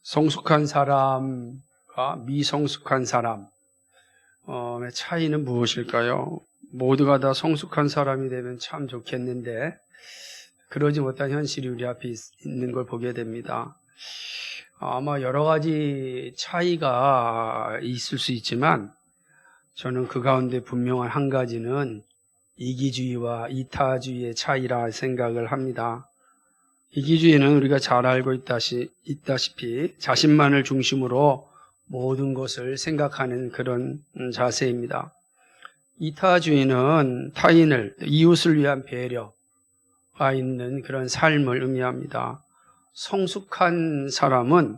성숙한 사람과 미성숙한 사람의 차이는 무엇일까요? 모두가 다 성숙한 사람이 되면 참 좋겠는데 그러지 못한 현실이 우리 앞에 있는 걸 보게 됩니다. 아마 여러 가지 차이가 있을 수 있지만 저는 그 가운데 분명한 한 가지는 이기주의와 이타주의의 차이라 생각을 합니다. 이기주의는 우리가 잘 알고 있다시피 자신만을 중심으로 모든 것을 생각하는 그런 자세입니다. 이타주의는 타인을, 이웃을 위한 배려가 있는 그런 삶을 의미합니다. 성숙한 사람은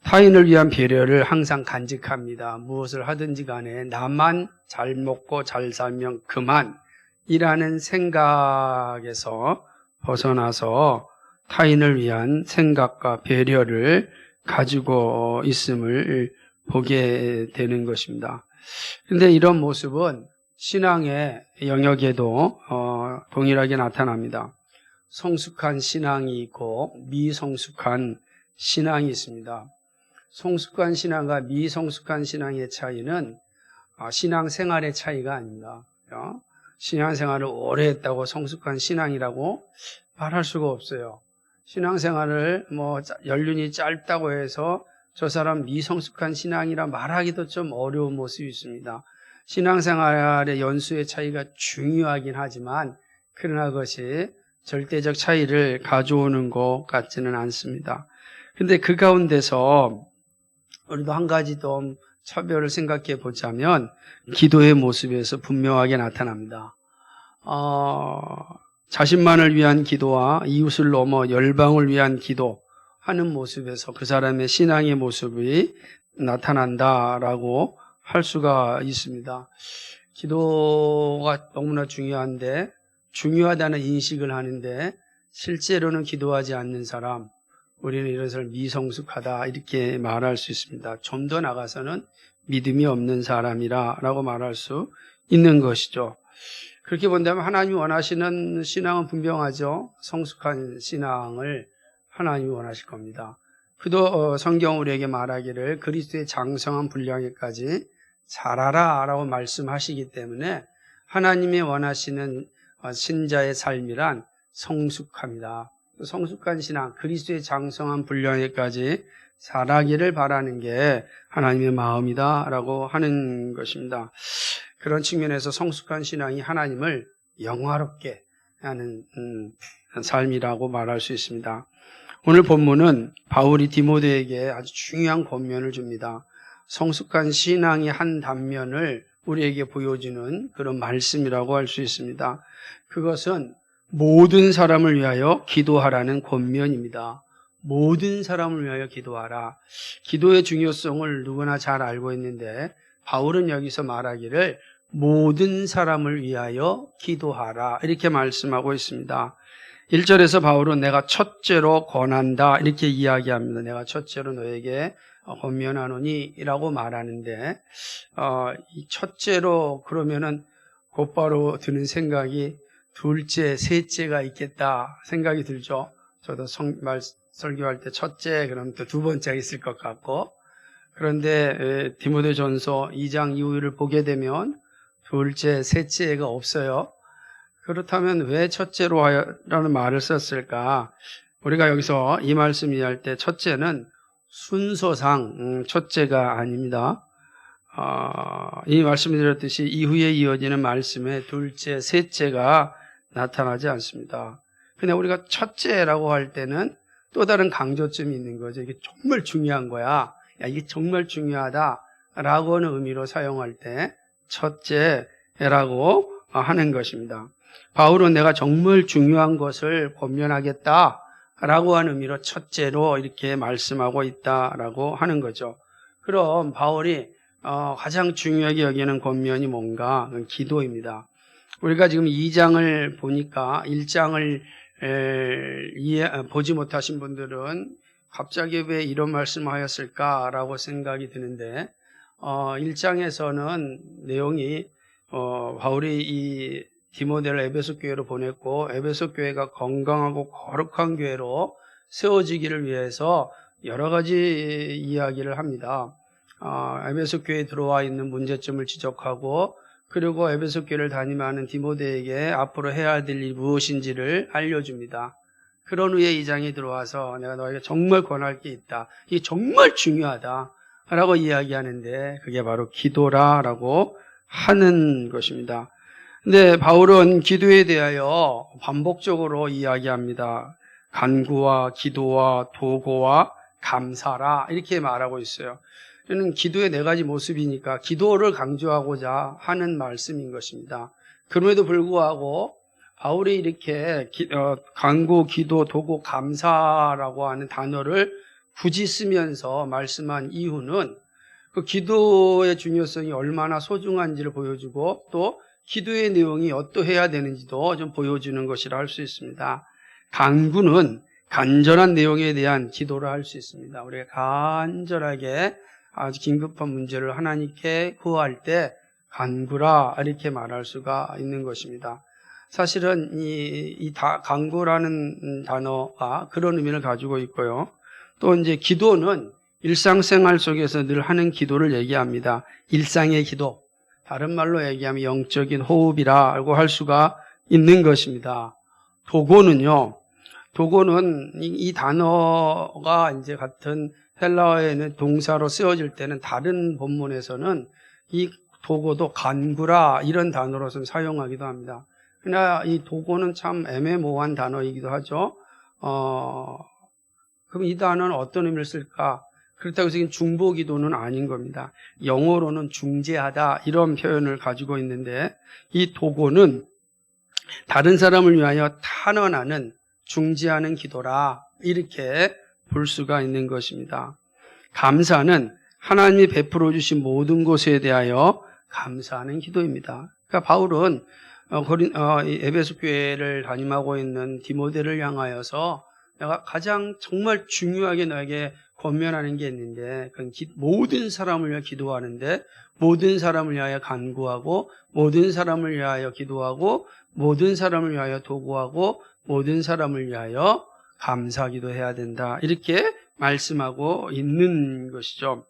타인을 위한 배려를 항상 간직합니다. 무엇을 하든지 간에 나만 잘 먹고 잘 살면 그만이라는 생각에서 벗어나서 타인을 위한 생각과 배려를 가지고 있음을 보게 되는 것입니다. 그런데 이런 모습은 신앙의 영역에도 동일하게 나타납니다. 성숙한 신앙이 있고 미성숙한 신앙이 있습니다. 성숙한 신앙과 미성숙한 신앙의 차이는 신앙생활의 차이가 아닙니다. 신앙생활을 오래 했다고 성숙한 신앙이라고 말할 수가 없어요. 신앙생활을 연륜이 짧다고 해서 저 사람 미성숙한 신앙이라 말하기도 좀 어려운 모습이 있습니다. 신앙생활의 연수의 차이가 중요하긴 하지만 그러나 그것이 절대적 차이를 가져오는 것 같지는 않습니다. 그런데 그 가운데서 우리도 한 가지 좀 차별을 생각해 보자면 기도의 모습에서 분명하게 나타납니다. 자신만을 위한 기도와 이웃을 넘어 열방을 위한 기도하는 모습에서 그 사람의 신앙의 모습이 나타난다라고 할 수가 있습니다. 기도가 너무나 중요한데 중요하다는 인식을 하는데 실제로는 기도하지 않는 사람, 우리는 이런 사람 미성숙하다 이렇게 말할 수 있습니다. 좀 더 나가서는 믿음이 없는 사람이라고 말할 수 있는 것이죠. 그렇게 본다면 하나님이 원하시는 신앙은 분명하죠. 성숙한 신앙을 하나님이 원하실 겁니다. 그도 성경 우리에게 말하기를 그리스도의 장성한 분량에까지 자라라 라고 말씀하시기 때문에 하나님이 원하시는 신자의 삶이란 성숙합니다. 성숙한 신앙, 그리스도의 장성한 분량에까지 자라기를 바라는 게 하나님의 마음이다 라고 하는 것입니다. 그런 측면에서 성숙한 신앙이 하나님을 영화롭게 하는 삶이라고 말할 수 있습니다. 오늘 본문은 바울이 디모데에게 아주 중요한 권면을 줍니다. 성숙한 신앙의 한 단면을 우리에게 보여주는 그런 말씀이라고 할 수 있습니다. 그것은 모든 사람을 위하여 기도하라는 권면입니다. 모든 사람을 위하여 기도하라. 기도의 중요성을 누구나 잘 알고 있는데 바울은 여기서 말하기를 모든 사람을 위하여 기도하라 이렇게 말씀하고 있습니다. 1절에서 바울은 내가 첫째로 권한다 이렇게 이야기합니다. 내가 첫째로 너에게 권면하노니 라고 말하는데 이 첫째로 그러면은 곧바로 드는 생각이 둘째, 셋째가 있겠다 생각이 들죠. 저도 설교할 때 첫째 그럼 또 두 번째가 있을 것 같고 그런데 디모데전서 2장 이후를 보게 되면 둘째, 셋째가 없어요. 그렇다면 왜 첫째로라는 말을 썼을까? 우리가 여기서 이 말씀 이해할 때 첫째는 순서상 첫째가 아닙니다. 이 말씀을 드렸듯이 이후에 이어지는 말씀에 둘째, 셋째가 나타나지 않습니다. 그냥 우리가 첫째라고 할 때는 또 다른 강조점이 있는 거죠. 이게 정말 중요한 거야. 야, 이게 정말 중요하다라고 하는 의미로 사용할 때 첫째라고 하는 것입니다. 바울은 내가 정말 중요한 것을 권면하겠다라고 하는 의미로 첫째로 이렇게 말씀하고 있다라고 하는 거죠. 그럼 바울이 가장 중요하게 여기는 권면이 뭔가? 기도입니다. 우리가 지금 2장을 보니까 1장을 보지 못하신 분들은 갑자기 왜 이런 말씀을 하였을까라고 생각이 드는데 1장에서는 내용이 바울이 이 디모데를 에베소 교회로 보냈고 에베소 교회가 건강하고 거룩한 교회로 세워지기를 위해서 여러 가지 이야기를 합니다. 에베소 교회에 들어와 있는 문제점을 지적하고 그리고 에베소 교회를 다니면서 디모데에게 앞으로 해야 될 일이 무엇인지를 알려줍니다. 그런 후에 이 장에 들어와서 내가 너에게 정말 권할 게 있다. 이게 정말 중요하다. 라고 이야기하는데 그게 바로 기도라라고 하는 것입니다. 근데 바울은 기도에 대하여 반복적으로 이야기합니다. 간구와 기도와 도고와 감사라 이렇게 말하고 있어요. 이는 기도의 네 가지 모습이니까 기도를 강조하고자 하는 말씀인 것입니다. 그럼에도 불구하고 바울이 이렇게 간구, 기도, 도고, 감사라고 하는 단어를 굳이 쓰면서 말씀한 이유는 그 기도의 중요성이 얼마나 소중한지를 보여주고 또 기도의 내용이 어떠해야 되는지도 좀 보여주는 것이라 할 수 있습니다. 간구는 간절한 내용에 대한 기도를 할 수 있습니다. 우리가 간절하게 아주 긴급한 문제를 하나님께 구할 때 간구라 이렇게 말할 수가 있는 것입니다. 사실은 간구라는 단어가 그런 의미를 가지고 있고요. 또 이제 기도는 일상생활 속에서 늘 하는 기도를 얘기합니다. 일상의 기도. 다른 말로 얘기하면 영적인 호흡이라고 할 수가 있는 것입니다. 도고는 이 단어가 이제 같은 헬라어에는 동사로 쓰여질 때는 다른 본문에서는 이 도고도 간구라 이런 단어로 좀 사용하기도 합니다. 그러나 이 도고는 참 애매모호한 단어이기도 하죠. 그럼 이 단어는 어떤 의미를 쓸까? 그렇다고 해서 중보기도는 아닌 겁니다. 영어로는 중재하다 이런 표현을 가지고 있는데 이 도고는 다른 사람을 위하여 탄원하는 중재하는 기도라 이렇게 볼 수가 있는 것입니다. 감사는 하나님이 베풀어 주신 모든 것에 대하여 감사하는 기도입니다. 그러니까 바울은 에베소 교회를 담임하고 있는 디모데를 향하여서 내가 가장 정말 중요하게 너에게 권면하는 게 있는데 그건 모든 사람을 위하여 기도하는데 모든 사람을 위하여 간구하고 모든 사람을 위하여 기도하고 모든 사람을 위하여 도구하고 모든 사람을 위하여 감사기도 해야 된다. 이렇게 말씀하고 있는 것이죠.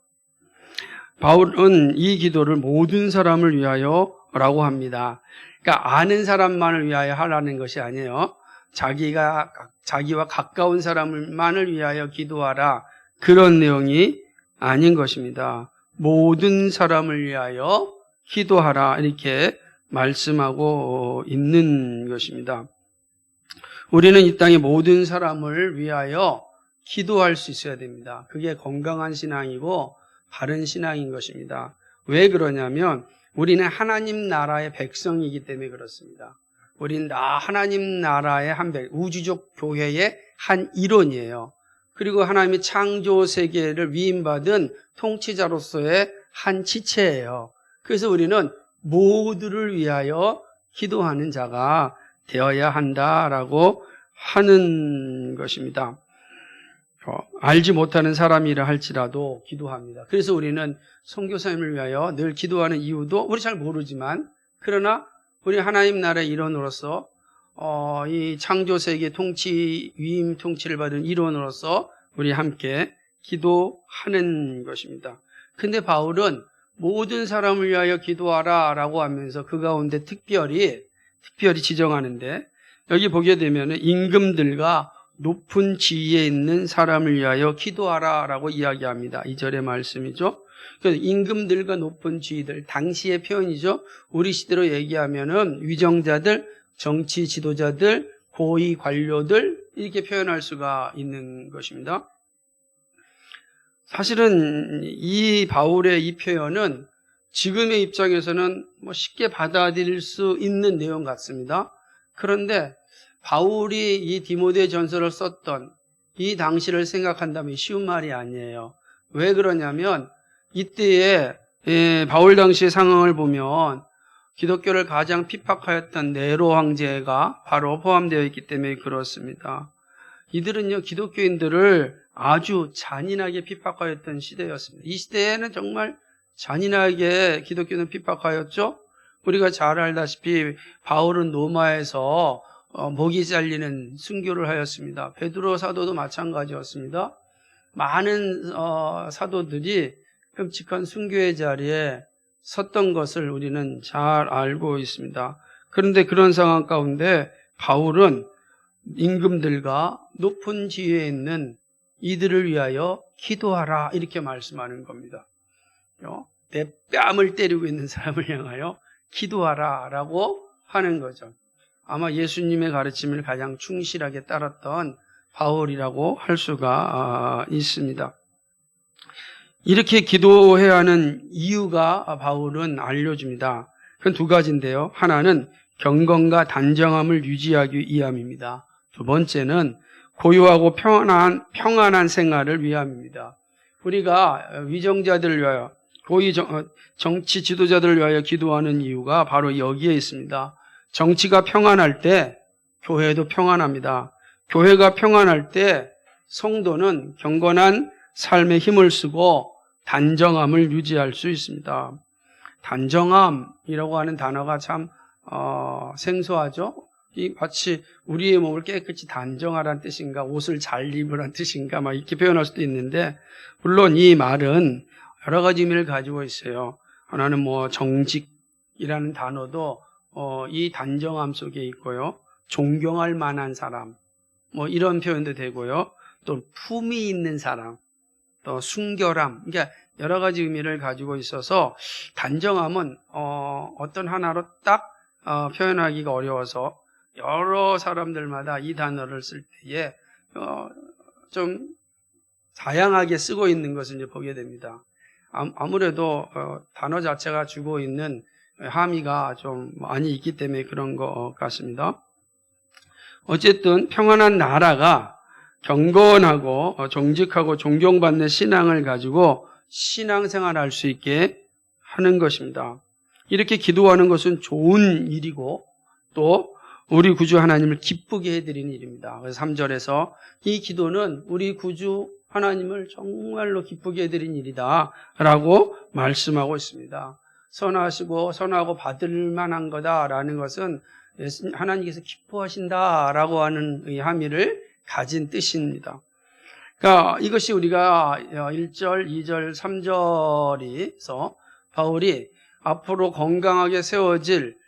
바울은 이 기도를 모든 사람을 위하여라고 합니다. 그러니까 아는 사람만을 위하여 하라는 것이 아니에요. 자기와 가까운 사람만을 위하여 기도하라. 그런 내용이 아닌 것입니다. 모든 사람을 위하여 기도하라. 이렇게 말씀하고 있는 것입니다. 우리는 이 땅의 모든 사람을 위하여 기도할 수 있어야 됩니다. 그게 건강한 신앙이고 바른 신앙인 것입니다. 왜 그러냐면 우리는 하나님 나라의 백성이기 때문에 그렇습니다. 우리는 하나님 나라의 우주적 교회의 한 일원이에요. 그리고 하나님이 창조 세계를 위임받은 통치자로서의 한 지체예요. 그래서 우리는 모두를 위하여 기도하는 자가 되어야 한다라고 하는 것입니다. 알지 못하는 사람이라 할지라도 기도합니다. 그래서 우리는 선교사님을 위하여 늘 기도하는 이유도 우리 잘 모르지만 그러나 우리 하나님 나라의 일원으로서 이 창조세계 위임 통치를 받은 일원으로서 우리 함께 기도하는 것입니다. 근데 바울은 모든 사람을 위하여 기도하라 라고 하면서 그 가운데 특별히 지정하는데 여기 보게 되면 임금들과 높은 지위에 있는 사람을 위하여 기도하라 라고 이야기합니다. 2절의 말씀이죠. 그래서 임금들과 높은 지위들, 당시의 표현이죠. 우리 시대로 얘기하면은 위정자들, 정치 지도자들, 고위 관료들 이렇게 표현할 수가 있는 것입니다. 사실은 이 바울의 이 표현은 지금의 입장에서는 쉽게 받아들일 수 있는 내용 같습니다. 그런데 바울이 이 디모데 전서를 썼던 이 당시를 생각한다면 쉬운 말이 아니에요. 왜 그러냐면 이때에 바울 당시의 상황을 보면 기독교를 가장 핍박하였던 네로 황제가 바로 포함되어 있기 때문에 그렇습니다. 이들은요 기독교인들을 아주 잔인하게 핍박하였던 시대였습니다. 이 시대에는 정말 잔인하게 기독교는 핍박하였죠. 우리가 잘 알다시피 바울은 로마에서 목이 잘리는 순교를 하였습니다. 베드로 사도도 마찬가지였습니다. 많은 사도들이 끔찍한 순교의 자리에 섰던 것을 우리는 잘 알고 있습니다. 그런데 그런 상황 가운데 바울은 임금들과 높은 지위에 있는 이들을 위하여 기도하라 이렇게 말씀하는 겁니다. 내 뺨을 때리고 있는 사람을 향하여 기도하라 라고 하는 거죠. 아마 예수님의 가르침을 가장 충실하게 따랐던 바울이라고 할 수가 있습니다. 이렇게 기도해야 하는 이유가 바울은 알려줍니다. 그건 두 가지인데요. 하나는 경건과 단정함을 유지하기 위함입니다. 두 번째는 고요하고 평안한 생활을 위함입니다. 우리가 위정자들을 위하여, 고위 정치 지도자들을 위하여 기도하는 이유가 바로 여기에 있습니다. 정치가 평안할 때 교회도 평안합니다. 교회가 평안할 때 성도는 경건한 삶에 힘을 쓰고 단정함을 유지할 수 있습니다. 단정함이라고 하는 단어가 참 생소하죠? 이 마치 우리의 몸을 깨끗이 단정하라는 뜻인가, 옷을 잘 입으라는 뜻인가, 막 이렇게 표현할 수도 있는데, 물론 이 말은 여러 가지 의미를 가지고 있어요. 하나는 정직이라는 단어도 이 단정함 속에 있고요. 존경할 만한 사람, 이런 표현도 되고요. 또 품위 있는 사람, 또 순결함, 그러니까 여러 가지 의미를 가지고 있어서 단정함은 어떤 하나로 딱 표현하기가 어려워서 여러 사람들마다 이 단어를 쓸 때에 좀 다양하게 쓰고 있는 것을 이제 보게 됩니다. 아무래도 단어 자체가 주고 있는 함의가 좀 많이 있기 때문에 그런 것 같습니다. 어쨌든 평안한 나라가 경건하고 정직하고 존경받는 신앙을 가지고 신앙생활할 수 있게 하는 것입니다. 이렇게 기도하는 것은 좋은 일이고 또 우리 구주 하나님을 기쁘게 해드리는 일입니다. 그래서 3절에서 이 기도는 우리 구주 하나님을 정말로 기쁘게 해드리는 일이다 라고 말씀하고 있습니다. 선하고 받을 만한 거다라는 것은 하나님께서 기뻐하신다라고 하는 이 함의를 가진 뜻입니다. 그러니까 이것이 우리가 1절, 2절, 3절에서 바울이 앞으로 건강하게 세워질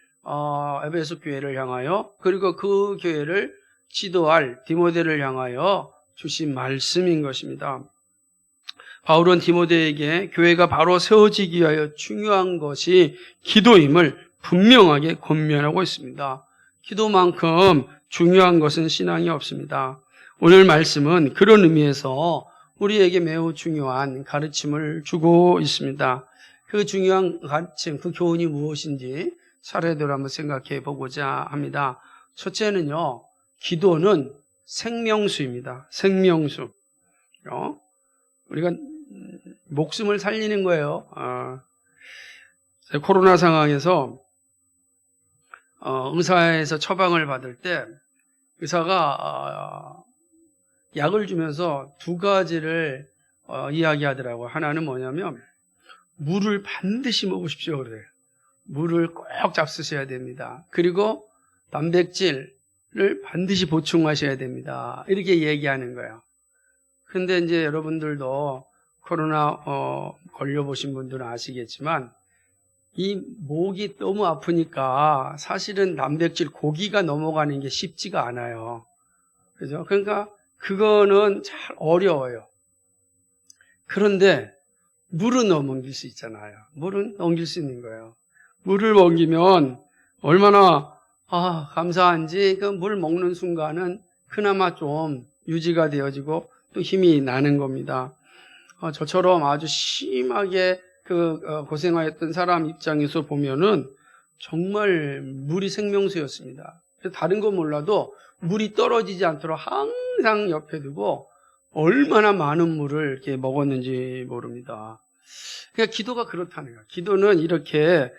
에베소 교회를 향하여, 그리고 그 교회를 지도할 디모데를 향하여 주신 말씀인 것입니다. 바울은 디모데에게 교회가 바로 세워지기 위하여 중요한 것이 기도임을 분명하게 권면하고 있습니다. 기도만큼 중요한 것은 신앙이 없습니다. 오늘 말씀은 그런 의미에서 우리에게 매우 중요한 가르침을 주고 있습니다. 그 중요한 가르침, 그 교훈이 무엇인지 사례대로 한번 생각해 보고자 합니다. 첫째는요, 기도는 생명수입니다. 생명수. 우리가 목숨을 살리는 거예요. 코로나 상황에서 의사에서 처방을 받을 때 의사가 약을 주면서 두 가지를 이야기하더라고요. 하나는 뭐냐면 물을 반드시 먹으십시오 그래요. 물을 꼭 잡수셔야 됩니다. 그리고 단백질을 반드시 보충하셔야 됩니다. 이렇게 얘기하는 거예요. 근데 이제 여러분들도 코로나 걸려보신 분들은 아시겠지만 이 목이 너무 아프니까 사실은 단백질, 고기가 넘어가는 게 쉽지가 않아요. 그죠? 그러니까 그거는 잘 어려워요. 그런데 물은 넘길 수 있잖아요. 물은 넘길 수 있는 거예요. 물을 먹이면 얼마나 감사한지 그 물 먹는 순간은 그나마 좀 유지가 되어지고 또 힘이 나는 겁니다. 저처럼 아주 심하게 고생하였던 사람 입장에서 보면은 정말 물이 생명수였습니다. 그래서 다른 건 몰라도 물이 떨어지지 않도록 항상 옆에 두고 얼마나 많은 물을 이렇게 먹었는지 모릅니다. 그러니까 기도가 그렇다는 거예요. 기도는 이렇게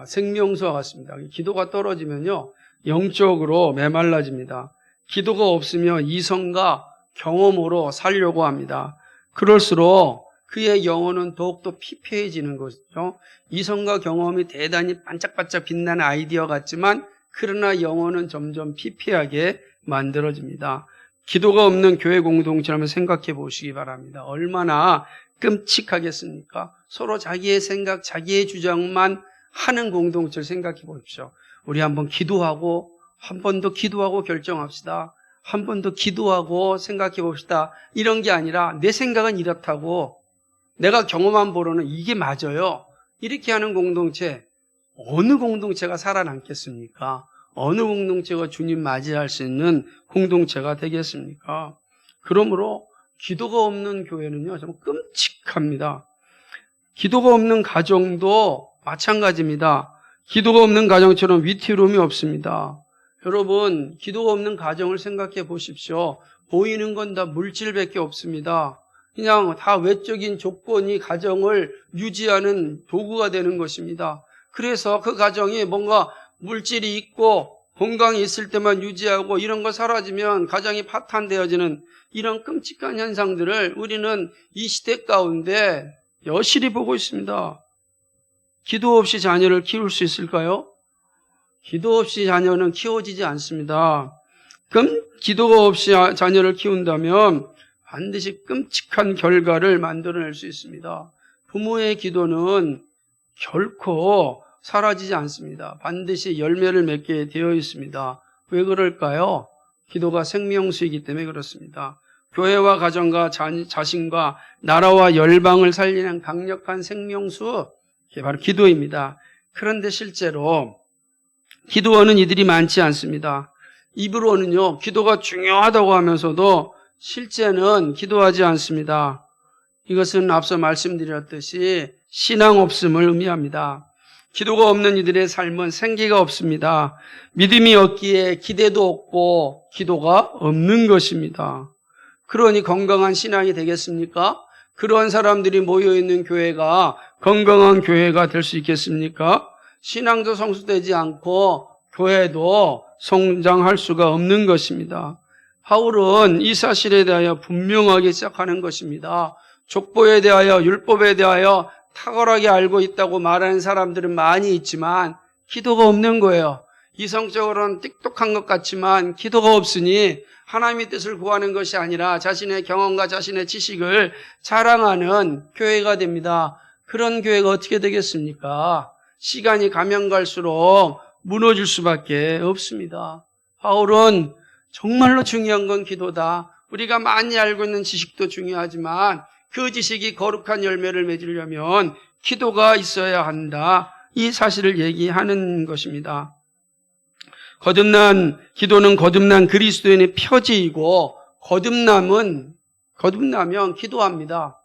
생명수와 같습니다. 기도가 떨어지면요 영적으로 메말라집니다. 기도가 없으면 이성과 경험으로 살려고 합니다. 그럴수록 그의 영혼은 더욱더 피폐해지는 것이죠. 이성과 경험이 대단히 반짝반짝 빛나는 아이디어 같지만 그러나 영혼은 점점 피폐하게 만들어집니다. 기도가 없는 교회 공동체를 한번 생각해 보시기 바랍니다. 얼마나 끔찍하겠습니까? 서로 자기의 생각, 자기의 주장만 하는 공동체를 생각해 보십시오. 우리 한번 기도하고 한 번 더 기도하고 결정합시다. 한 번 더 기도하고 생각해 봅시다. 이런 게 아니라 내 생각은 이렇다고 내가 경험한 바로는 이게 맞아요. 이렇게 하는 공동체, 어느 공동체가 살아남겠습니까? 어느 공동체가 주님 맞이할 수 있는 공동체가 되겠습니까? 그러므로 기도가 없는 교회는요, 정말 끔찍합니다. 기도가 없는 가정도 마찬가지입니다. 기도가 없는 가정처럼 위태로움이 없습니다. 여러분, 기도가 없는 가정을 생각해 보십시오. 보이는 건 다 물질밖에 없습니다. 그냥 다 외적인 조건이 가정을 유지하는 도구가 되는 것입니다. 그래서 그 가정이 뭔가 물질이 있고 건강이 있을 때만 유지하고 이런 거 사라지면 가정이 파탄되어지는 이런 끔찍한 현상들을 우리는 이 시대 가운데 여실히 보고 있습니다. 기도 없이 자녀를 키울 수 있을까요? 기도 없이 자녀는 키워지지 않습니다. 기도가 없이 자녀를 키운다면 반드시 끔찍한 결과를 만들어낼 수 있습니다. 부모의 기도는 결코 사라지지 않습니다. 반드시 열매를 맺게 되어 있습니다. 왜 그럴까요? 기도가 생명수이기 때문에 그렇습니다. 교회와 가정과 자신과 나라와 열방을 살리는 강력한 생명수, 그게 바로 기도입니다. 그런데 실제로 기도하는 이들이 많지 않습니다. 입으로는요, 기도가 중요하다고 하면서도 실제는 기도하지 않습니다. 이것은 앞서 말씀드렸듯이 신앙 없음을 의미합니다. 기도가 없는 이들의 삶은 생기가 없습니다. 믿음이 없기에 기대도 없고 기도가 없는 것입니다. 그러니 건강한 신앙이 되겠습니까? 그런 사람들이 모여있는 교회가 건강한 교회가 될 수 있겠습니까? 신앙도 성숙되지 않고 교회도 성장할 수가 없는 것입니다. 바울은 이 사실에 대하여 분명하게 시작하는 것입니다. 족보에 대하여 율법에 대하여 탁월하게 알고 있다고 말하는 사람들은 많이 있지만 기도가 없는 거예요. 이성적으로는 똑똑한 것 같지만 기도가 없으니 하나님의 뜻을 구하는 것이 아니라 자신의 경험과 자신의 지식을 자랑하는 교회가 됩니다. 그런 교회가 어떻게 되겠습니까? 시간이 가면 갈수록 무너질 수밖에 없습니다. 바울은 정말로 중요한 건 기도다. 우리가 많이 알고 있는 지식도 중요하지만 그 지식이 거룩한 열매를 맺으려면 기도가 있어야 한다. 이 사실을 얘기하는 것입니다. 기도는 거듭난 그리스도인의 표지이고 거듭나면 기도합니다.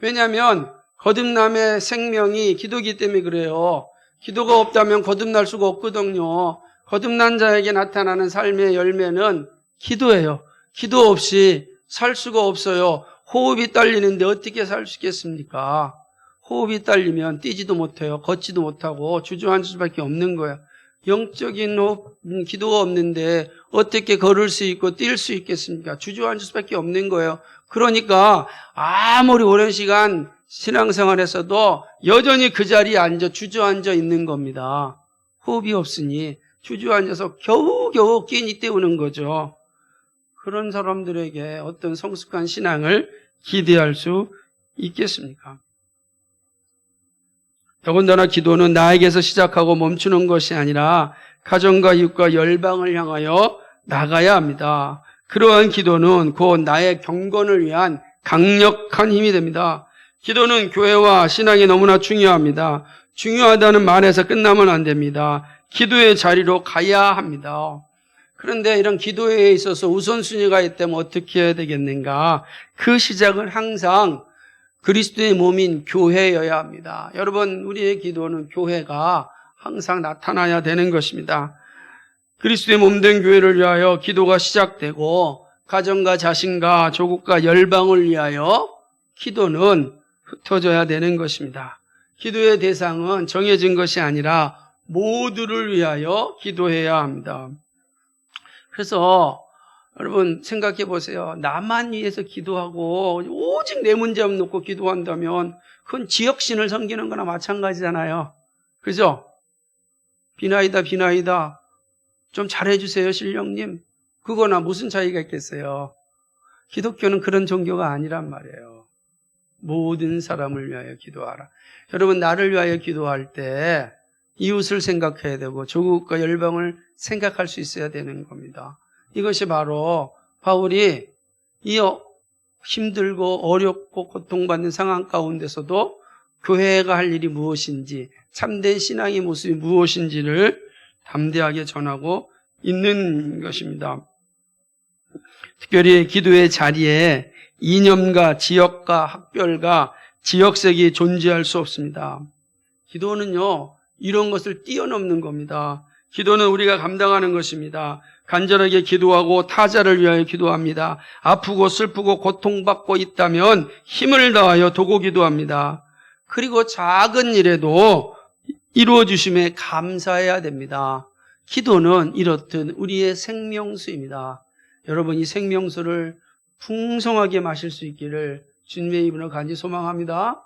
왜냐하면 거듭남의 생명이 기도이기 때문에 그래요. 기도가 없다면 거듭날 수가 없거든요. 거듭난 자에게 나타나는 삶의 열매는 기도예요. 기도 없이 살 수가 없어요. 호흡이 딸리는데 어떻게 살 수 있겠습니까? 호흡이 딸리면 뛰지도 못해요. 걷지도 못하고 주저앉을 수밖에 없는 거예요. 영적인 기도가 없는데 어떻게 걸을 수 있고 뛸 수 있겠습니까? 주저앉을 수밖에 없는 거예요. 그러니까 아무리 오랜 시간 신앙생활에서도 여전히 그 자리에 주저앉아 있는 겁니다. 호흡이 없으니 주저앉아서 겨우겨우 끼니 때우는 거죠. 그런 사람들에게 어떤 성숙한 신앙을 기대할 수 있겠습니까? 더군다나 기도는 나에게서 시작하고 멈추는 것이 아니라 가정과 이웃과 열방을 향하여 나가야 합니다. 그러한 기도는 곧 나의 경건을 위한 강력한 힘이 됩니다. 기도는 교회와 신앙이 너무나 중요합니다. 중요하다는 말에서 끝나면 안 됩니다. 기도의 자리로 가야 합니다. 그런데 이런 기도에 있어서 우선순위가 있다면 어떻게 해야 되겠는가? 그 시작은 항상 그리스도의 몸인 교회여야 합니다. 여러분, 우리의 기도는 교회가 항상 나타나야 되는 것입니다. 그리스도의 몸된 교회를 위하여 기도가 시작되고 가정과 자신과 조국과 열방을 위하여 기도는 흩어져야 되는 것입니다. 기도의 대상은 정해진 것이 아니라 모두를 위하여 기도해야 합니다. 그래서 여러분 생각해 보세요. 나만 위해서 기도하고 오직 내 문제만 놓고 기도한다면 그건 지역신을 섬기는 거나 마찬가지잖아요. 그죠? 비나이다 좀 잘해주세요 신령님. 그거나 무슨 차이가 있겠어요. 기독교는 그런 종교가 아니란 말이에요. 모든 사람을 위하여 기도하라. 여러분, 나를 위하여 기도할 때 이웃을 생각해야 되고 조국과 열방을 생각할 수 있어야 되는 겁니다. 이것이 바로 바울이 이 힘들고 어렵고 고통받는 상황 가운데서도 교회가 할 일이 무엇인지, 참된 신앙의 모습이 무엇인지를 담대하게 전하고 있는 것입니다. 특별히 기도의 자리에 이념과 지역과 학별과 지역색이 존재할 수 없습니다. 기도는요, 이런 것을 뛰어넘는 겁니다. 기도는 우리가 감당하는 것입니다. 간절하게 기도하고 타자를 위하여 기도합니다. 아프고 슬프고 고통받고 있다면 힘을 다하여 도고 기도합니다. 그리고 작은 일에도 이루어 주심에 감사해야 됩니다. 기도는 이렇듯 우리의 생명수입니다. 여러분, 이 생명수를 풍성하게 마실 수 있기를 주님의 이름으로 간절히 소망합니다.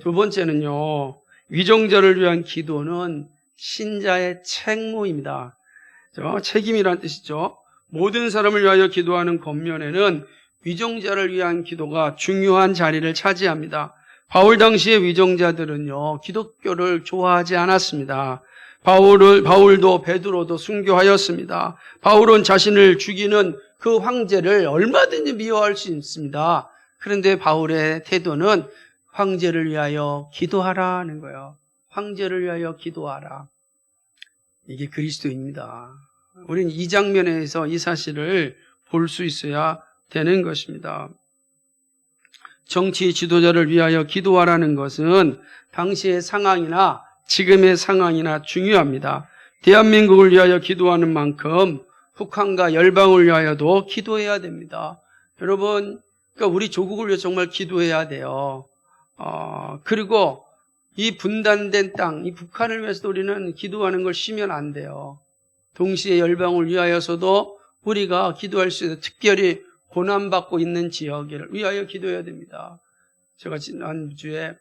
두 번째는요, 위정자를 위한 기도는 신자의 책무입니다. 책임이란 뜻이죠. 모든 사람을 위하여 기도하는 겉면에는 위정자를 위한 기도가 중요한 자리를 차지합니다. 바울 당시의 위정자들은요, 기독교를 좋아하지 않았습니다. 바울도 베드로도 순교하였습니다. 바울은 자신을 죽이는 그 황제를 얼마든지 미워할 수 있습니다. 그런데 바울의 태도는 황제를 위하여 기도하라는 거예요. 황제를 위하여 기도하라. 이게 그리스도입니다. 우리는 이 장면에서 이 사실을 볼 수 있어야 되는 것입니다. 정치 지도자를 위하여 기도하라는 것은 당시의 상황이나 지금의 상황이나 중요합니다. 대한민국을 위하여 기도하는 만큼 북한과 열방을 위하여도 기도해야 됩니다. 여러분, 그러니까 우리 조국을 위해 정말 기도해야 돼요. 그리고 이 분단된 땅, 이 북한을 위해서도 우리는 기도하는 걸 쉬면 안 돼요. 동시에 열방을 위하여서도 우리가 기도할 수 있어요. 특별히 고난받고 있는 지역을 위하여 기도해야 됩니다. 제가 지난주에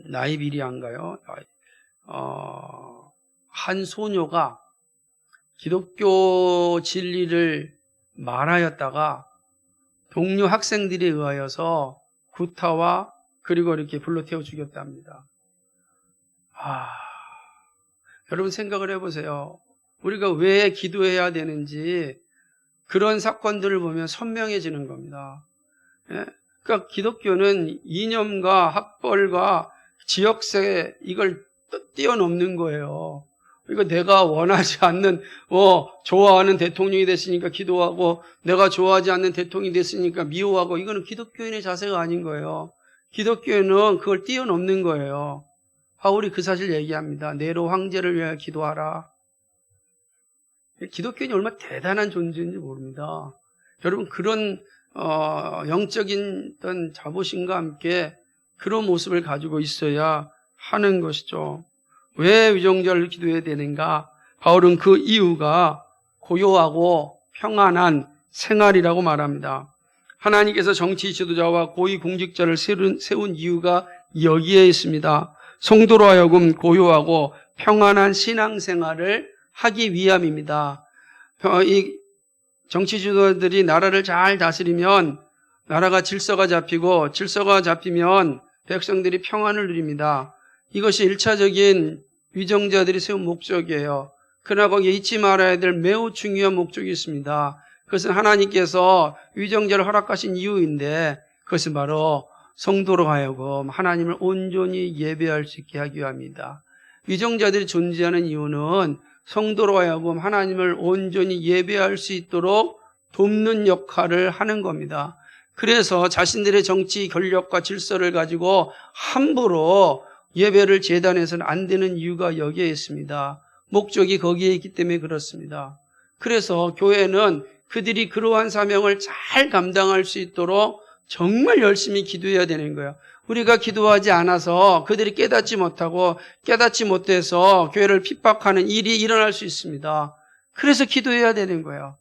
나이비리아인가요? 한 소녀가 기독교 진리를 말하였다가 동료 학생들에 의하여서 구타와 그리고 이렇게 불로 태워 죽였답니다. 여러분 생각을 해보세요. 우리가 왜 기도해야 되는지 그런 사건들을 보면 선명해지는 겁니다. 예? 그러니까 기독교는 이념과 학벌과 지역세 이걸 뛰어넘는 거예요. 그러니까 내가 원하지 않는 좋아하는 대통령이 됐으니까 기도하고 내가 좋아하지 않는 대통령이 됐으니까 미워하고 이거는 기독교인의 자세가 아닌 거예요. 기독교는 그걸 뛰어넘는 거예요. 바울이 그 사실 얘기합니다. 네로 황제를 위하여 기도하라. 기독교인이 얼마나 대단한 존재인지 모릅니다. 여러분 그런 영적인 어떤 자부심과 함께 그런 모습을 가지고 있어야 하는 것이죠. 왜 위정자를 기도해야 되는가? 바울은 그 이유가 고요하고 평안한 생활이라고 말합니다. 하나님께서 정치 지도자와 고위 공직자를 세운 이유가 여기에 있습니다. 성도로 하여금 고요하고 평안한 신앙생활을 하기 위함입니다. 이 정치 지도자들이 나라를 잘 다스리면 나라가 질서가 잡히고 질서가 잡히면 백성들이 평안을 누립니다. 이것이 1차적인 위정자들이 세운 목적이에요. 그러나 거기에 잊지 말아야 될 매우 중요한 목적이 있습니다. 그것은 하나님께서 위정자를 허락하신 이유인데 그것은 바로 성도로 하여금 하나님을 온전히 예배할 수 있게 하기 위함입니다. 위정자들이 존재하는 이유는 성도로 하여금 하나님을 온전히 예배할 수 있도록 돕는 역할을 하는 겁니다. 그래서 자신들의 정치 권력과 질서를 가지고 함부로 예배를 제단해서는 안 되는 이유가 여기에 있습니다. 목적이 거기에 있기 때문에 그렇습니다. 그래서 교회는 그들이 그러한 사명을 잘 감당할 수 있도록 정말 열심히 기도해야 되는 거예요. 우리가 기도하지 않아서 그들이 깨닫지 못해서 교회를 핍박하는 일이 일어날 수 있습니다. 그래서 기도해야 되는 거예요.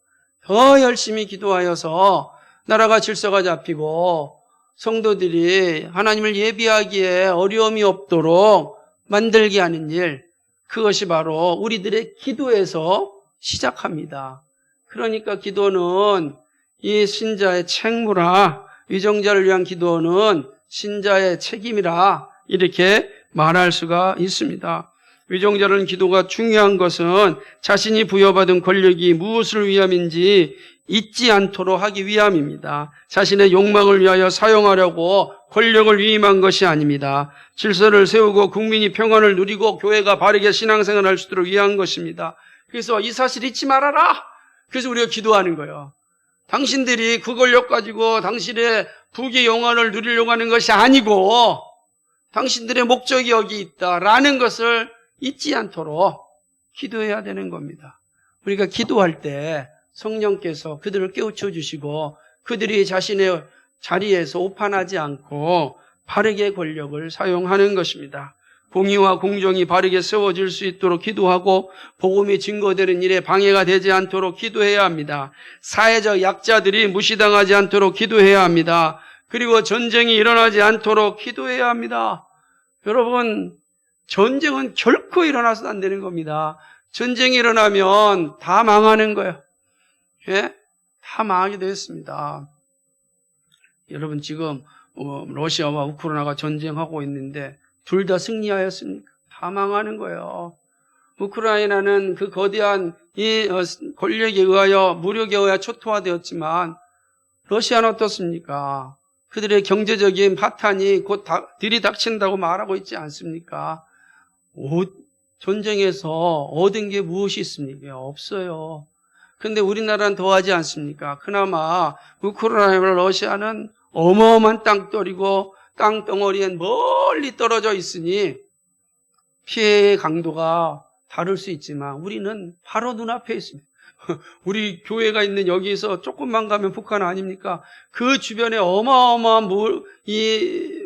더 열심히 기도하여서 나라가 질서가 잡히고 성도들이 하나님을 예배하기에 어려움이 없도록 만들게 하는 일, 그것이 바로 우리들의 기도에서 시작합니다. 그러니까 기도는 이 신자의 책무라, 위정자를 위한 기도는 신자의 책임이라 이렇게 말할 수가 있습니다. 위정자를 기도가 중요한 것은 자신이 부여받은 권력이 무엇을 위함인지 잊지 않도록 하기 위함입니다. 자신의 욕망을 위하여 사용하려고 권력을 위임한 것이 아닙니다. 질서를 세우고 국민이 평안을 누리고 교회가 바르게 신앙생활을 할 수 있도록 위한 것입니다. 그래서 이 사실 잊지 말아라. 그래서 우리가 기도하는 거예요. 당신들이 그 권력 가지고 당신의 부귀 영화를 누리려고 하는 것이 아니고 당신들의 목적이 여기 있다라는 것을 잊지 않도록 기도해야 되는 겁니다. 우리가 기도할 때 성령께서 그들을 깨우쳐 주시고 그들이 자신의 자리에서 오판하지 않고 바르게 권력을 사용하는 것입니다. 공의와 공정이 바르게 세워질 수 있도록 기도하고 복음이 증거되는 일에 방해가 되지 않도록 기도해야 합니다. 사회적 약자들이 무시당하지 않도록 기도해야 합니다. 그리고 전쟁이 일어나지 않도록 기도해야 합니다. 여러분, 전쟁은 결코 일어나서는 안 되는 겁니다. 전쟁이 일어나면 다 망하는 거예요. 예? 다 망하게 되었습니다. 여러분, 지금 러시아와 우크라이나가 전쟁하고 있는데 둘 다 승리하였습니까? 다 망하는 거예요. 우크라이나는 그 거대한 이 권력에 의하여 무력에 의하여 초토화되었지만 러시아는 어떻습니까? 그들의 경제적인 파탄이 곧 들이닥친다고 말하고 있지 않습니까? 전쟁에서 얻은 게 무엇이 있습니까? 없어요. 그런데 우리나라는 더하지 않습니까? 그나마 우크라이나와 러시아는 어마어마한 땅덩어리고 땅덩어리엔 멀리 떨어져 있으니 피해의 강도가 다를 수 있지만 우리는 바로 눈앞에 있습니다. 우리 교회가 있는 여기서 조금만 가면 북한 아닙니까? 그 주변에 어마어마한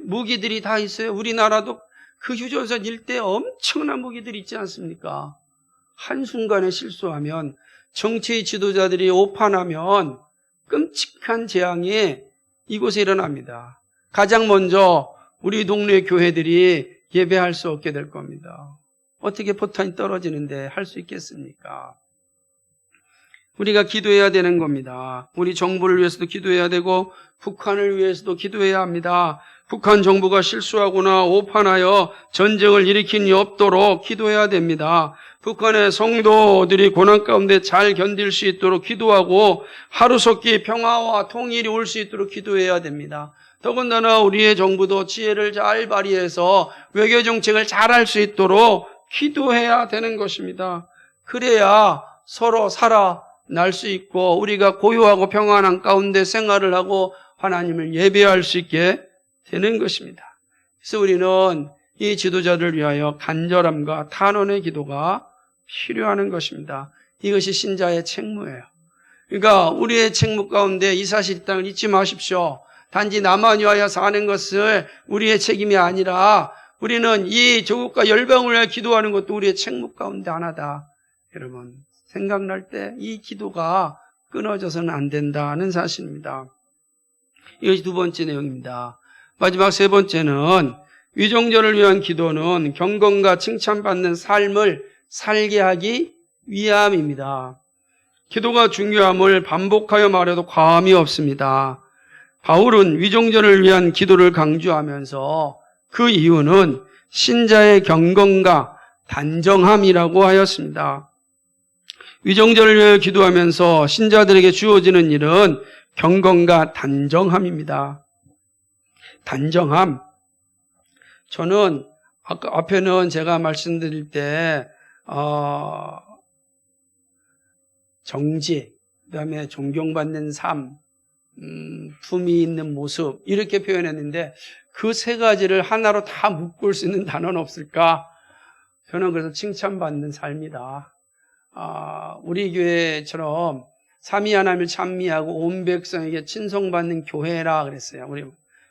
무기들이 다 있어요. 우리나라도 그 휴전선 일대에 엄청난 무기들이 있지 않습니까? 한순간에 실수하면 정치의 지도자들이 오판하면 끔찍한 재앙이 이곳에 일어납니다. 가장 먼저 우리 동네 교회들이 예배할 수 없게 될 겁니다. 어떻게 포탄이 떨어지는데 할 수 있겠습니까? 우리가 기도해야 되는 겁니다. 우리 정부를 위해서도 기도해야 되고 북한을 위해서도 기도해야 합니다. 북한 정부가 실수하거나 오판하여 전쟁을 일으킨 일이 없도록 기도해야 됩니다. 북한의 성도들이 고난 가운데 잘 견딜 수 있도록 기도하고 하루속히 평화와 통일이 올 수 있도록 기도해야 됩니다. 더군다나 우리의 정부도 지혜를 잘 발휘해서 외교 정책을 잘 할 수 있도록 기도해야 되는 것입니다. 그래야 서로 살아날 수 있고 우리가 고요하고 평안한 가운데 생활을 하고 하나님을 예배할 수 있게 되는 것입니다. 그래서 우리는 이 지도자를 위하여 간절함과 탄원의 기도가 필요한 것입니다. 이것이 신자의 책무예요. 그러니까 우리의 책무 가운데 이 사실 있다는 걸 잊지 마십시오. 단지 나만 위하여 사는 것을 우리의 책임이 아니라 우리는 이 조국과 열방을 위하여 기도하는 것도 우리의 책무 가운데 하나다. 여러분, 생각날 때 이 기도가 끊어져서는 안 된다는 사실입니다. 이것이 두 번째 내용입니다. 마지막 세 번째는 위정자를 위한 기도는 경건과 칭찬받는 삶을 살게 하기 위함입니다. 기도가 중요함을 반복하여 말해도 과함이 없습니다. 바울은 위정자를 위한 기도를 강조하면서 그 이유는 신자의 경건과 단정함이라고 하였습니다. 위정자를 위하여 기도하면서 신자들에게 주어지는 일은 경건과 단정함입니다. 단정함. 저는 아까 앞에는 제가 말씀드릴 때 정지, 그다음에 존경받는 삶, 품위 있는 모습 이렇게 표현했는데 그 세 가지를 하나로 다 묶을 수 있는 단어는 없을까? 저는 그래서 칭찬받는 삶이다. 우리 교회처럼 삼위 하나님을 찬미하고 온 백성에게 친송받는 교회라 그랬어요. 우리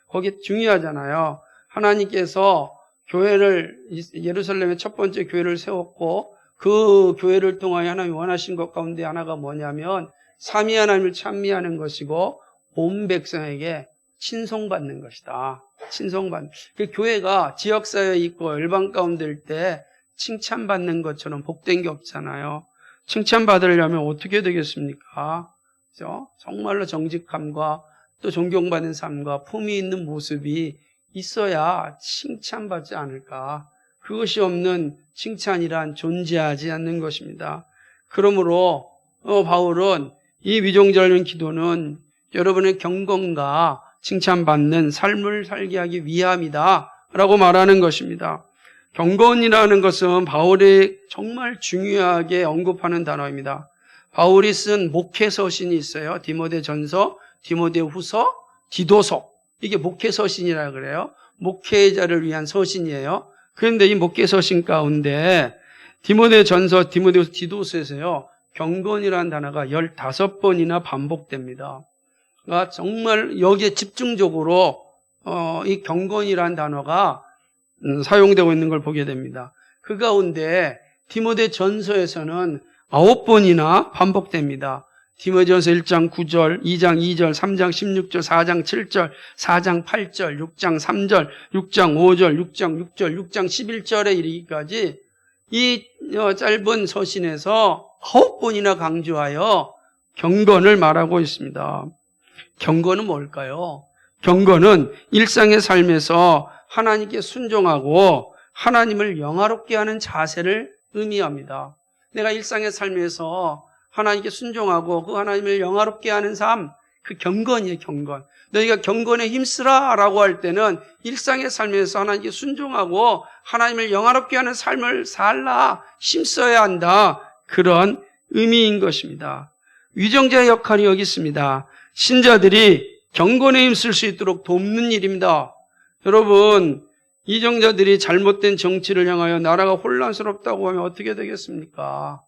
거기 중요하잖아요. 하나님께서 교회를 예루살렘의 첫 번째 교회를 세웠고 그 교회를 통하여 하나님이 원하신 것 가운데 하나가 뭐냐면 삼위 하나님을 찬미하는 것이고 온 백성에게 친송받는 것이다. 친송받는. 그 교회가 지역사회에 있고 열방 가운데일 때 칭찬받는 것처럼 복된 게 없잖아요. 칭찬받으려면 어떻게 되겠습니까? 그죠? 정말로 정직함과 또 존경받는 삶과 품위 있는 모습이 있어야 칭찬받지 않을까. 그것이 없는 칭찬이란 존재하지 않는 것입니다. 그러므로 바울은 이 위종절은 기도는 여러분의 경건과 칭찬받는 삶을 살게 하기 위함이다 라고 말하는 것입니다. 경건이라는 것은 바울이 정말 중요하게 언급하는 단어입니다. 바울이 쓴 목회서신이 있어요. 디모데전서, 디모데후서, 디도서. 이게 목회서신이라 그래요. 목회자를 위한 서신이에요. 그런데 이 목회서신 가운데 디모데전서, 디모데후서, 디도서에서요. 경건이라는 단어가 15번이나 반복됩니다. 그러니까 정말 여기에 집중적으로 이 경건이라는 단어가 사용되고 있는 걸 보게 됩니다. 그 가운데 디모데전서에서는 9번이나 반복됩니다. 디모데전서 1장 9절, 2장 2절, 3장 16절, 4장 7절, 4장 8절, 6장 3절, 6장 5절, 6장 6절, 6장 11절에 이르기까지 이 짧은 서신에서 9번이나 강조하여 경건을 말하고 있습니다. 경건은 뭘까요? 경건은 일상의 삶에서 하나님께 순종하고 하나님을 영화롭게 하는 자세를 의미합니다. 내가 일상의 삶에서 하나님께 순종하고 그 하나님을 영화롭게 하는 삶, 그 경건이에요, 경건. 너희가 경건에 힘쓰라 라고 할 때는 일상의 삶에서 하나님께 순종하고 하나님을 영화롭게 하는 삶을 살라, 힘써야 한다. 그런 의미인 것입니다. 위정자의 역할이 여기 있습니다. 신자들이 경건에 힘쓸 수 있도록 돕는 일입니다. 여러분, 이정자들이 잘못된 정치를 향하여 나라가 혼란스럽다고 하면 어떻게 되겠습니까?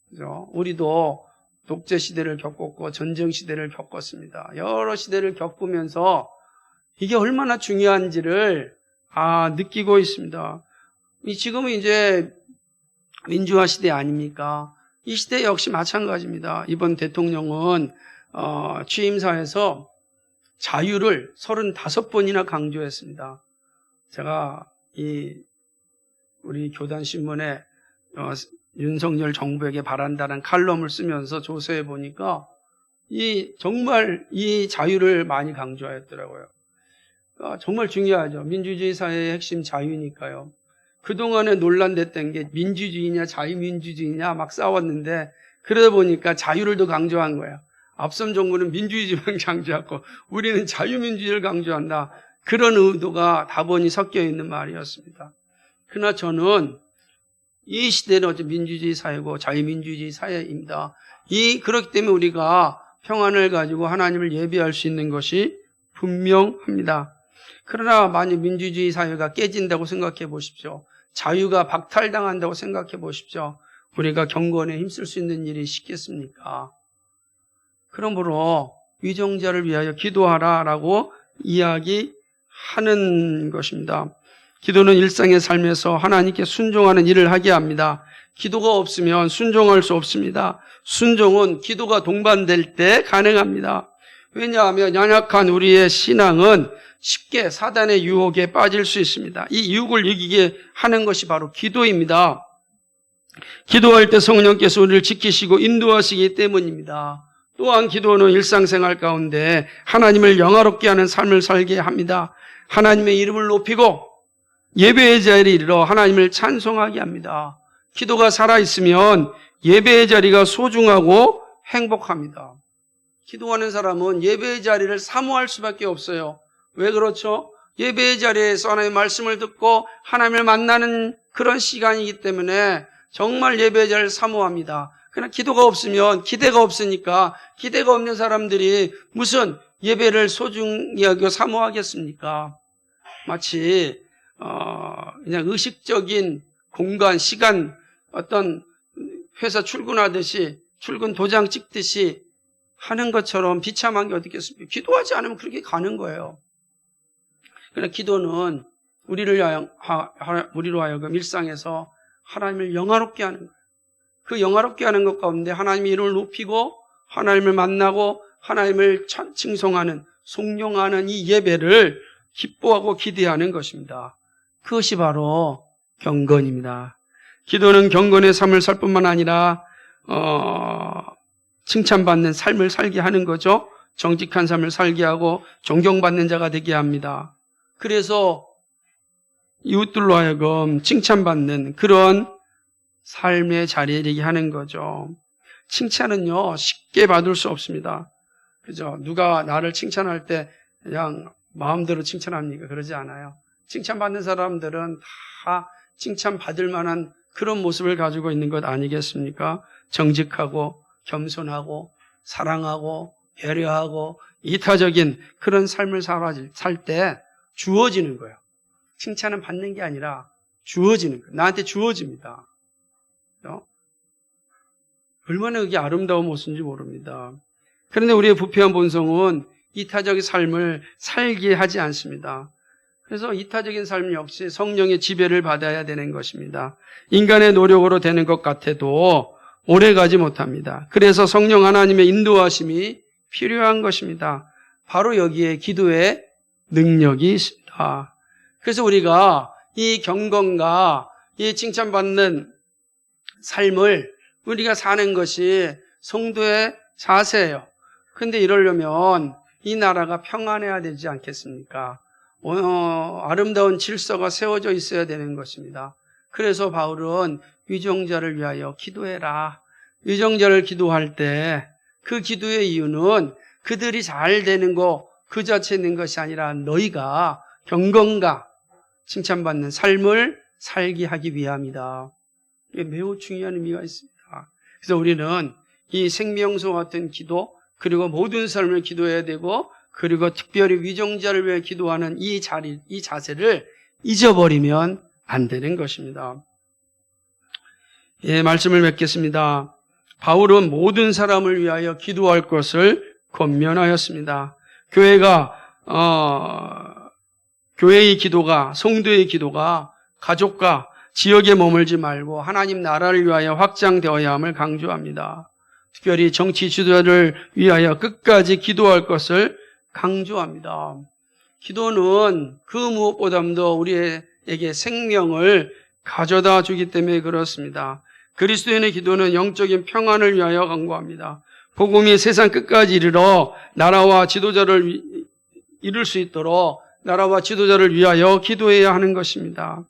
그죠? 우리도 독재 시대를 겪었고 전쟁 시대를 겪었습니다. 여러 시대를 겪으면서 이게 얼마나 중요한지를 느끼고 있습니다. 지금은 이제 민주화 시대 아닙니까? 이 시대 역시 마찬가지입니다. 이번 대통령은 취임사에서 자유를 35번이나 강조했습니다. 제가 우리 교단신문에 윤석열 정부에게 바란다는 칼럼을 쓰면서 조사해 보니까 정말 이 자유를 많이 강조하였더라고요. 정말 중요하죠. 민주주의 사회의 핵심 자유니까요. 그동안에 논란됐던 게 민주주의냐 자유민주주의냐 막 싸웠는데 그러다 보니까 자유를 더 강조한 거예요. 앞선 정부는 민주주의만 강조하고 우리는 자유민주주의를 강조한다. 그런 의도가 다분히 섞여 있는 말이었습니다. 그러나 저는 이 시대는 어째 민주주의 사회고 자유민주주의 사회입니다. 그렇기 때문에 우리가 평안을 가지고 하나님을 예배할 수 있는 것이 분명합니다. 그러나 만약 민주주의 사회가 깨진다고 생각해 보십시오. 자유가 박탈당한다고 생각해 보십시오. 우리가 경건에 힘쓸 수 있는 일이 있겠습니까? 그러므로 위정자를 위하여 기도하라라고 이야기하는 것입니다. 기도는 일상의 삶에서 하나님께 순종하는 일을 하게 합니다. 기도가 없으면 순종할 수 없습니다. 순종은 기도가 동반될 때 가능합니다. 왜냐하면 연약한 우리의 신앙은 쉽게 사단의 유혹에 빠질 수 있습니다. 이 유혹을 이기게 하는 것이 바로 기도입니다. 기도할 때 성령께서 우리를 지키시고 인도하시기 때문입니다. 또한 기도는 일상생활 가운데 하나님을 영화롭게 하는 삶을 살게 합니다. 하나님의 이름을 높이고 예배의 자리에 이르러 하나님을 찬송하게 합니다. 기도가 살아있으면 예배의 자리가 소중하고 행복합니다. 기도하는 사람은 예배의 자리를 사모할 수밖에 없어요. 왜 그렇죠? 예배의 자리에서 하나님의 말씀을 듣고 하나님을 만나는 그런 시간이기 때문에 정말 예배의 자리를 사모합니다. 그러나 기도가 없으면 기대가 없으니까 기대가 없는 사람들이 무슨 예배를 소중히 여기고 사모하겠습니까? 마치 그냥 의식적인 공간, 시간, 어떤 회사 출근하듯이 출근 도장 찍듯이 하는 것처럼 비참한 게 어디 있겠습니까? 기도하지 않으면 그렇게 가는 거예요. 그러나 기도는 우리로 하여금 일상에서 하나님을 영화롭게 하는 거예요. 그 영화롭게 하는 것 가운데 하나님의 이름을 높이고 하나님을 만나고 하나님을 칭송하는, 송영하는 이 예배를 기뻐하고 기대하는 것입니다. 그것이 바로 경건입니다. 기도는 경건의 삶을 살 뿐만 아니라 칭찬받는 삶을 살게 하는 거죠. 정직한 삶을 살게 하고 존경받는 자가 되게 합니다. 그래서 이웃들로 하여금 칭찬받는 그런 삶의 자리에 되게 하는 거죠. 칭찬은요, 쉽게 받을 수 없습니다. 그죠? 누가 나를 칭찬할 때 그냥 마음대로 칭찬합니까? 그러지 않아요. 칭찬받는 사람들은 다 칭찬받을 만한 그런 모습을 가지고 있는 것 아니겠습니까? 정직하고 겸손하고 사랑하고 배려하고 이타적인 그런 삶을 살 때 주어지는 거예요. 칭찬은 받는 게 아니라 주어지는 거예요. 나한테 주어집니다. 얼마나 그게 아름다운 모습인지 모릅니다. 그런데 우리의 부패한 본성은 이타적인 삶을 살게 하지 않습니다. 그래서 이타적인 삶 역시 성령의 지배를 받아야 되는 것입니다. 인간의 노력으로 되는 것 같아도 오래가지 못합니다. 그래서 성령 하나님의 인도하심이 필요한 것입니다. 바로 여기에 기도의 능력이 있습니다. 그래서 우리가 이 경건과 이 칭찬받는 삶을 우리가 사는 것이 성도의 자세예요. 그런데 이러려면 이 나라가 평안해야 되지 않겠습니까? 아름다운 질서가 세워져 있어야 되는 것입니다. 그래서 바울은 위정자를 위하여 기도해라. 위정자를 기도할 때 그 기도의 이유는 그들이 잘 되는 거 그 자체에 있는 것이 아니라 너희가 경건과 칭찬받는 삶을 살게 하기 위함이다. 이게 매우 중요한 의미가 있습니다. 그래서 우리는 이 생명수와 같은 기도 그리고 모든 삶을 기도해야 되고 그리고 특별히 위정자를 위해 기도하는 이 자세를 잊어버리면 안 되는 것입니다. 예, 말씀을 맺겠습니다. 바울은 모든 사람을 위하여 기도할 것을 권면하였습니다. 교회의 기도가, 성도의 기도가 가족과 지역에 머물지 말고 하나님 나라를 위하여 확장되어야 함을 강조합니다. 특별히 정치 지도자를 위하여 끝까지 기도할 것을 강조합니다. 기도는 그 무엇보다도 우리에게 생명을 가져다 주기 때문에 그렇습니다. 그리스도인의 기도는 영적인 평안을 위하여 간구합니다. 복음이 세상 끝까지 이르러 나라와 지도자를 이룰 수 있도록 나라와 지도자를 위하여 기도해야 하는 것입니다.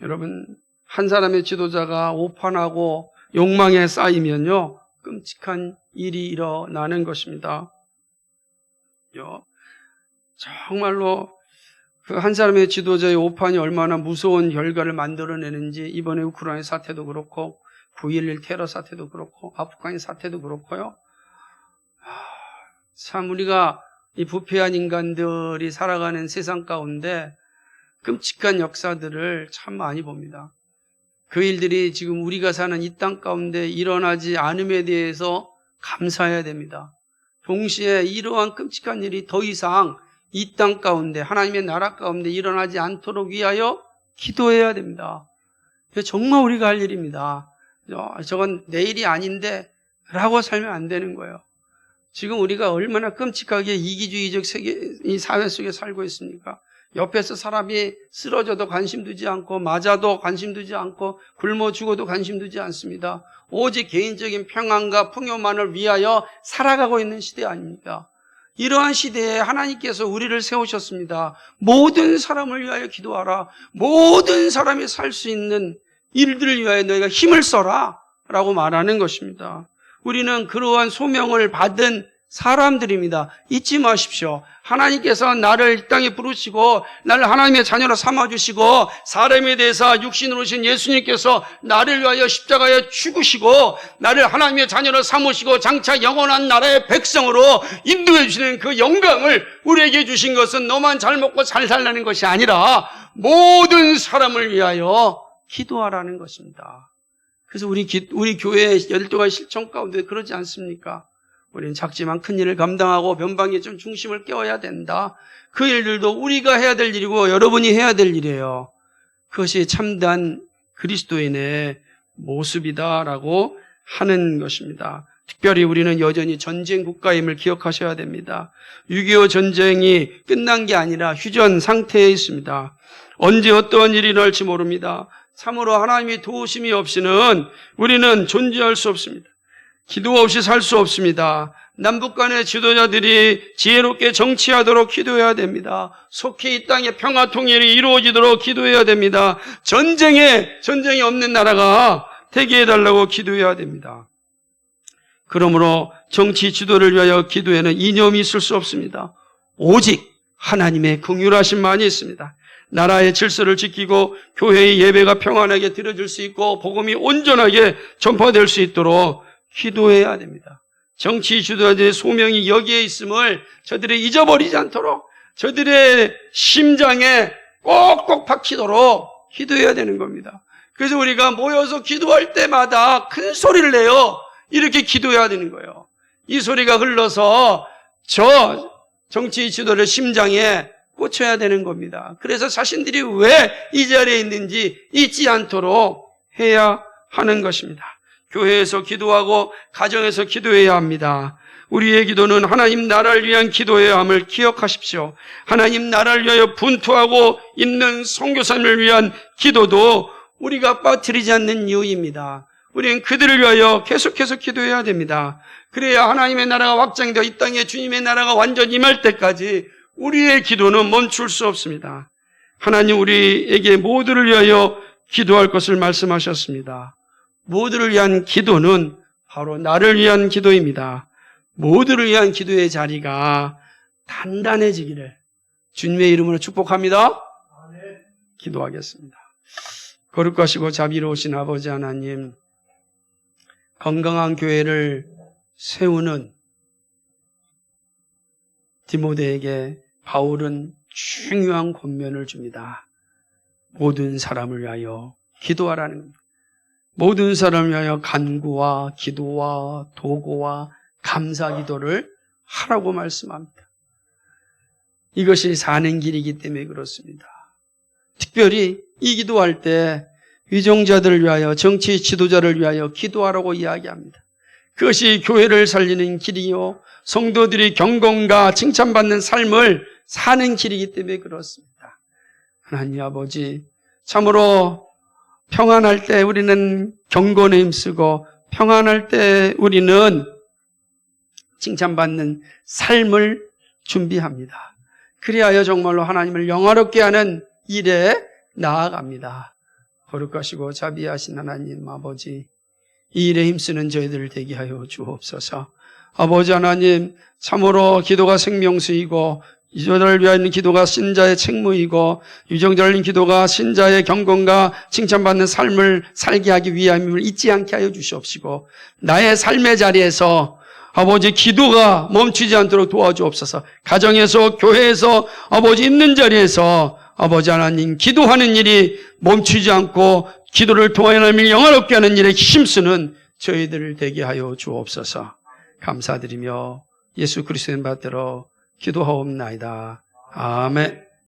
여러분, 한 사람의 지도자가 오판하고 욕망에 쌓이면요, 끔찍한 일이 일어나는 것입니다. 정말로 그 한 사람의 지도자의 오판이 얼마나 무서운 결과를 만들어내는지 이번에 우크라이나 사태도 그렇고 9.11 테러 사태도 그렇고 아프간 사태도 그렇고요. 참 우리가 이 부패한 인간들이 살아가는 세상 가운데 끔찍한 역사들을 참 많이 봅니다. 그 일들이 지금 우리가 사는 이 땅 가운데 일어나지 않음에 대해서 감사해야 됩니다. 동시에 이러한 끔찍한 일이 더 이상 이 땅 가운데 하나님의 나라 가운데 일어나지 않도록 위하여 기도해야 됩니다. 정말 우리가 할 일입니다. 저건 내일이 아닌데 라고 살면 안 되는 거예요. 지금 우리가 얼마나 끔찍하게 이기주의적 이 사회 속에 살고 있습니까? 옆에서 사람이 쓰러져도 관심 두지 않고 맞아도 관심 두지 않고 굶어 죽어도 관심 두지 않습니다. 오직 개인적인 평안과 풍요만을 위하여 살아가고 있는 시대 아닙니까? 이러한 시대에 하나님께서 우리를 세우셨습니다. 모든 사람을 위하여 기도하라. 모든 사람이 살 수 있는 일들을 위하여 너희가 힘을 써라 라고 말하는 것입니다. 우리는 그러한 소명을 받은 사람들입니다. 잊지 마십시오. 하나님께서 나를 이 땅에 부르시고 나를 하나님의 자녀로 삼아주시고 사람에 대해서 육신으로 오신 예수님께서 나를 위하여 십자가에 죽으시고 나를 하나님의 자녀로 삼으시고 장차 영원한 나라의 백성으로 인도해 주시는 그 영광을 우리에게 주신 것은 너만 잘 먹고 잘 살라는 것이 아니라 모든 사람을 위하여 기도하라는 것입니다. 그래서 우리 교회의 12가지 실천 가운데 그러지 않습니까? 우리는 작지만 큰 일을 감당하고 변방에 좀 중심을 깨워야 된다. 그 일들도 우리가 해야 될 일이고 여러분이 해야 될 일이에요. 그것이 참된 그리스도인의 모습이다라고 하는 것입니다. 특별히 우리는 여전히 전쟁 국가임을 기억하셔야 됩니다. 6.25 전쟁이 끝난 게 아니라 휴전 상태에 있습니다. 언제 어떠한 일이 날지 모릅니다. 참으로 하나님의 도우심이 없이는 우리는 존재할 수 없습니다. 기도 없이 살 수 없습니다. 남북 간의 지도자들이 지혜롭게 정치하도록 기도해야 됩니다. 속히 이 땅에 평화 통일이 이루어지도록 기도해야 됩니다. 전쟁이 없는 나라가 되게 해달라고 기도해야 됩니다. 그러므로 정치 지도를 위하여 기도에는 이념이 있을 수 없습니다. 오직 하나님의 긍휼하심만이 있습니다. 나라의 질서를 지키고 교회의 예배가 평안하게 드려질 수 있고 복음이 온전하게 전파될 수 있도록 기도해야 됩니다. 정치 지도자들의 소명이 여기에 있음을 저들이 잊어버리지 않도록 저들의 심장에 꼭꼭 박히도록 기도해야 되는 겁니다. 그래서 우리가 모여서 기도할 때마다 큰 소리를 내요. 이렇게 기도해야 되는 거예요. 이 소리가 흘러서 저 정치 지도자의 심장에 꽂혀야 되는 겁니다. 그래서 자신들이 왜 이 자리에 있는지 잊지 않도록 해야 하는 것입니다. 교회에서 기도하고 가정에서 기도해야 합니다. 우리의 기도는 하나님 나라를 위한 기도해야 함을 기억하십시오. 하나님 나라를 위하여 분투하고 있는 선교사님을 위한 기도도 우리가 빠뜨리지 않는 이유입니다. 우리는 그들을 위하여 계속해서 기도해야 됩니다. 그래야 하나님의 나라가 확장되어 이 땅에 주님의 나라가 완전히 임할 때까지 우리의 기도는 멈출 수 없습니다. 하나님 우리에게 모두를 위하여 기도할 것을 말씀하셨습니다. 모두를 위한 기도는 바로 나를 위한 기도입니다. 모두를 위한 기도의 자리가 단단해지기를 주님의 이름으로 축복합니다. 기도하겠습니다. 거룩하시고 자비로우신 아버지 하나님, 건강한 교회를 세우는 디모데에게 바울은 중요한 권면을 줍니다. 모든 사람을 위하여 기도하라는 겁니다. 모든 사람을 위하여 간구와 기도와 도고와 감사 기도를 하라고 말씀합니다. 이것이 사는 길이기 때문에 그렇습니다. 특별히 이 기도할 때 위정자들을 위하여 정치 지도자를 위하여 기도하라고 이야기합니다. 그것이 교회를 살리는 길이요 성도들이 경건과 칭찬받는 삶을 사는 길이기 때문에 그렇습니다. 하나님 아버지, 참으로 평안할 때 우리는 경건에 힘쓰고 평안할 때 우리는 칭찬받는 삶을 준비합니다. 그리하여 정말로 하나님을 영화롭게 하는 일에 나아갑니다. 거룩하시고 자비하신 하나님 아버지, 이 일에 힘쓰는 저희들을 되게 하여 주옵소서. 아버지 하나님, 참으로 기도가 생명수이고 이전을 위하여 기도가 신자의 책무이고 유정자를 위한 기도가 신자의 경건과 칭찬받는 삶을 살게 하기 위함을 잊지 않게 하여 주시옵시고, 나의 삶의 자리에서 아버지 기도가 멈추지 않도록 도와주옵소서. 가정에서 교회에서 아버지 있는 자리에서 아버지 하나님 기도하는 일이 멈추지 않고 기도를 통하여 하나님을 영화롭게 하는 일에 힘쓰는 저희들을 되게 하여 주옵소서. 감사드리며 예수 그리스도의 받들어 기도하옵나이다. 아멘.